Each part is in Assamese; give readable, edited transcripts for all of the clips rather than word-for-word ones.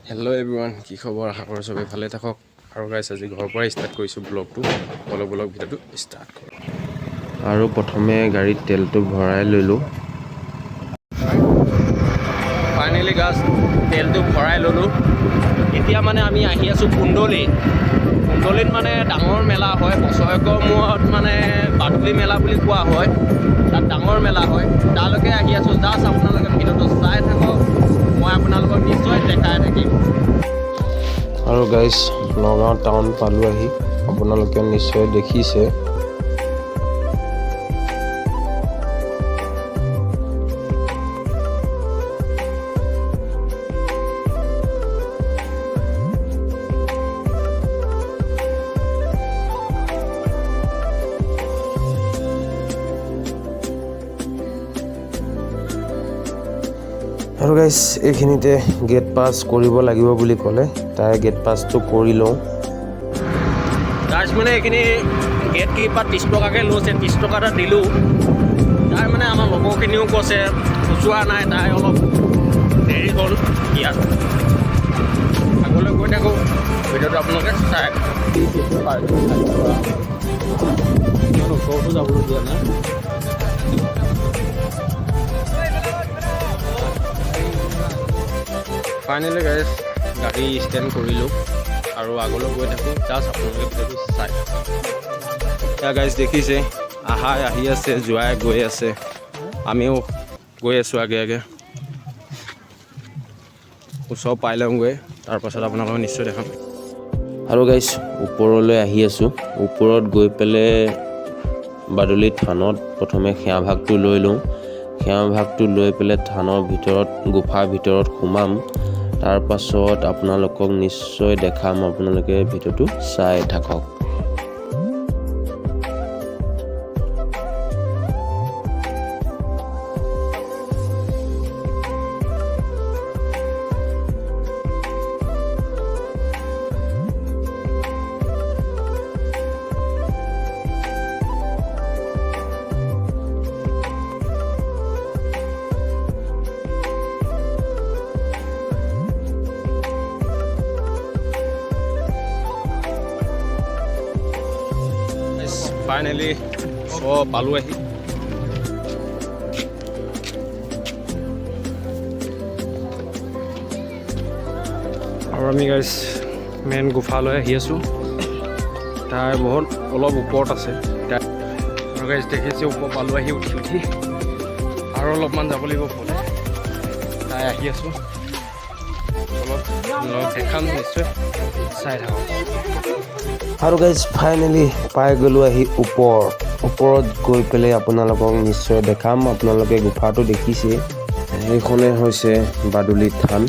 হেল্ল' এভৰিৱান, কি খবৰ? আশা কৰোঁ চবেই ভালে থাকক। আৰু গাইছ, আজি ঘৰৰ পৰাই ষ্টাৰ্ট কৰিছোঁ ব্লগটো। অলপ ভিডিঅ'টো ষ্টাৰ্ট কৰোঁ। আৰু প্ৰথমে গাড়ীত তেলটো ভৰাই ল'লোঁ। ফাইনেলি গাছ তেলটো ভৰাই ল'লোঁ। এতিয়া মানে আমি আহি আছোঁ কুন্দলিত মানে ডাঙৰ মেলা হয়। বছৰেকৰ মূৰত মানে বাদুলি মেলা বুলি কোৱা হয়। তাত ডাঙৰ মেলা হয়, তালৈকে আহি আছোঁ। জাষ্ট আপোনালোকে ভিডিঅ'টো চাই থাকক, মই আপোনালোকক নিশ্চয় দেখাই থাকিম। আৰু গাইজ, নগাঁও টাউন পালোঁ আহি। আপোনালোকে নিশ্চয় দেখিছে। আৰু গাইজ, এইখিনিতে গেট পাছ কৰিব লাগিব বুলি ক'লে, তাই গেট পাছটো কৰি লওঁ। গাইজ মানে এইখিনি গেট কিপাৰ 30 টকাকৈ লৈছে, 30 টকা এটা দিলোঁ। তাই মানে আমাৰ লগৰখিনিও কৈছে খুচুৰা নাই, তাই অলপ দেৰি হ'ল ইয়াত। আগলৈ গৈ থাকোঁ, ভিডিঅ'টো আপোনালোকে চাই ওচৰতো যাবলৈ দিয়া নাই। ফাইনেলি গাইজ গাড়ী ষ্টেণ্ড কৰিলোঁ আৰু আগলৈ গৈ থাকোঁ। জাষ্ট আপোনালোকে ভিডিঅ'টো চাই। এতিয়া গাইজ দেখিছে, আহি আছে, যোৱাই গৈ আছে, আমিও গৈ আছোঁ আগে আগে। ওচৰ পাই লওঁগৈ, তাৰপাছত আপোনালোকক নিশ্চয় দেখাম। আৰু গাইজ ওপৰলৈ আহি আছোঁ। ওপৰত গৈ পেলাই বাদুলি থানত প্ৰথমে সেৱা ভাগটো লৈ লওঁ। সেৱা ভাগটো লৈ পেলাই থানৰ ভিতৰত, গোফাৰ ভিতৰত সোমাম। তাৰপাছত আপোনালোকক নিশ্চয় দেখাম। আপোনালোকে ভিডিঅ'টো চাই থাকক। ফাইনেলি পালোঁ আহি। আৰু আমি গাইজ মেইন গুফালৈ আহি আছোঁ। তাৰ বহুত অলপ ওপৰত আছে। আৰু গাইজ দেখিছে, ওপৰ পালোঁ আহি উঠি আৰু অলপমান যাব লাগিব ওপৰলৈ। তাই আহি আছোঁ, অলপ দেখাম নিশ্চয়, চাই থাকক। আৰু গাইজ ফাইনেলি পাই গ'লোঁ আহি ওপৰত গৈ পেলাই আপোনালোকক নিশ্চয় দেখাম। আপোনালোকে গুফাটো দেখিছে। এইখনে হৈছে বাদুলি থান।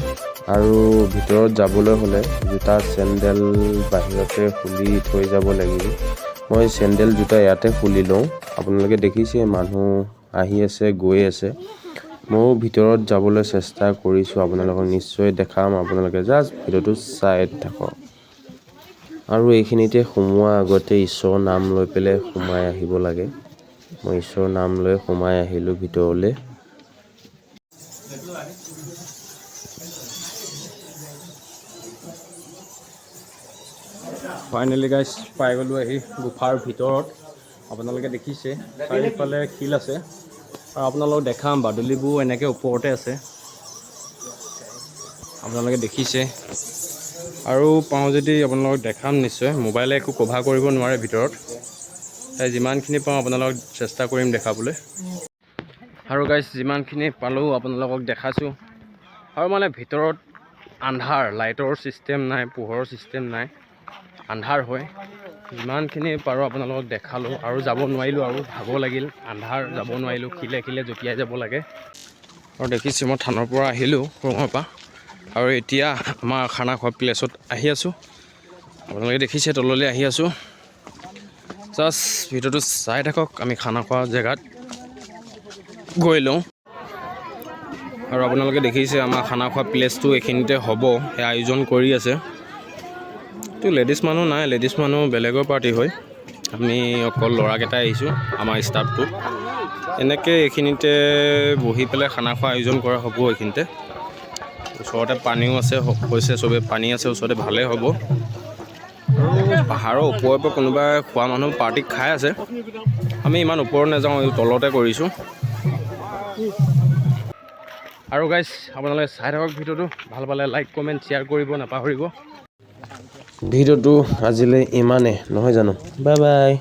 আৰু ভিতৰত যাবলৈ হ'লে জোতা চেণ্ডেল বাহিৰতে খুলি থৈ যাব লাগিব। মই চেণ্ডেল জোতা ইয়াতে খুলি লওঁ। আপোনালোকে দেখিছে, মানুহ আহি আছে, গৈ আছে। ময়ো ভিতৰত যাবলৈ চেষ্টা কৰিছোঁ, আপোনালোকক নিশ্চয় দেখাম। আপোনালোকে জাষ্ট ভিডিঅ'টো চাই থাকক। আৰু এইখিনিতে সোমোৱাৰ আগতে ঈশ্বৰৰ নাম লৈ পেলাই সোমাই আহিব লাগে। মই ঈশ্বৰৰ নাম লৈ সোমাই আহিলোঁ ভিতৰলৈ। ফাইনেলি গাইজ পাই গ'লোঁ আহি গুফাৰ ভিতৰত। আপোনালোকে দেখিছে, চাৰিওফালে শিল আছে। আৰু আপোনালোকক দেখাম, বাদুলিবোৰ এনেকৈ ওপৰতে আছে, আপোনালোকে দেখিছে। আৰু পাওঁ যদি আপোনালোকক দেখাম নিশ্চয়। মোবাইলে একো কভাৰ কৰিব নোৱাৰে ভিতৰত, তাই যিমানখিনি পাওঁ আপোনালোকক চেষ্টা কৰিম দেখাবলৈ। আৰু গাইজ যিমানখিনি পালোঁ আপোনালোকক দেখাইছোঁ। আৰু মানে ভিতৰত আন্ধাৰ, লাইটৰ ছিষ্টেম নাই, পোহৰৰ ছিষ্টেম নাই, আন্ধাৰ হয়। যিমানখিনি পাৰোঁ আপোনালোকক দেখালোঁ। আৰু যাব নোৱাৰিলোঁ, আৰু ভাগৰ লাগিল, আন্ধাৰ, যাব নোৱাৰিলোঁ, খিলে জঁপিয়াই যাব লাগে। আৰু দেখিছোঁ, মই থানৰ পৰা আহিলোঁ, ৰুমৰ পৰা। আৰু এতিয়া আমাৰ খানা খোৱা প্লেছত আহি আছোঁ। আপোনালোকে দেখিছে, তললৈ আহি আছোঁ। জাষ্ট ভিডিঅ'টো চাই থাকক। আমি খানা খোৱা জেগাত গৈ লওঁ। আৰু আপোনালোকে দেখিছে, আমাৰ খানা খোৱা প্লেচটো এইখিনিতে হ'ব, সেই আয়োজন কৰি আছে। তো লেডিজ মানুহ নাই, লেডিজ মানুহ বেলেগৰ পাৰ্টি হয়। আমি অকল ল'ৰাকেইটাই আহিছোঁ, আমাৰ ষ্টাফটো। এনেকৈ এইখিনিতে বহি পেলাই খানা খোৱা আয়োজন কৰা হ'ব এইখিনিতে। ওচৰতে পানীও আছে, হৈছে চবে পানী আছে ওচৰতে, ভালেই হ'ব। আৰু পাহাৰৰ ওপৰৰ পৰা কোনোবা খোৱা মানুহ পাৰ্টি খাই আছে। আমি ইমান ওপৰত নাযাওঁ, এই তলতে কৰিছোঁ। আৰু গাইজ আপোনালোকে চাই থাকক ভিডিঅ'টো, ভাল পালে লাইক কমেণ্ট শ্বেয়াৰ কৰিব নাপাহৰিব। ভিডিঅ'টো আজিলৈ ইমানে নহয় জানো? Bye bye.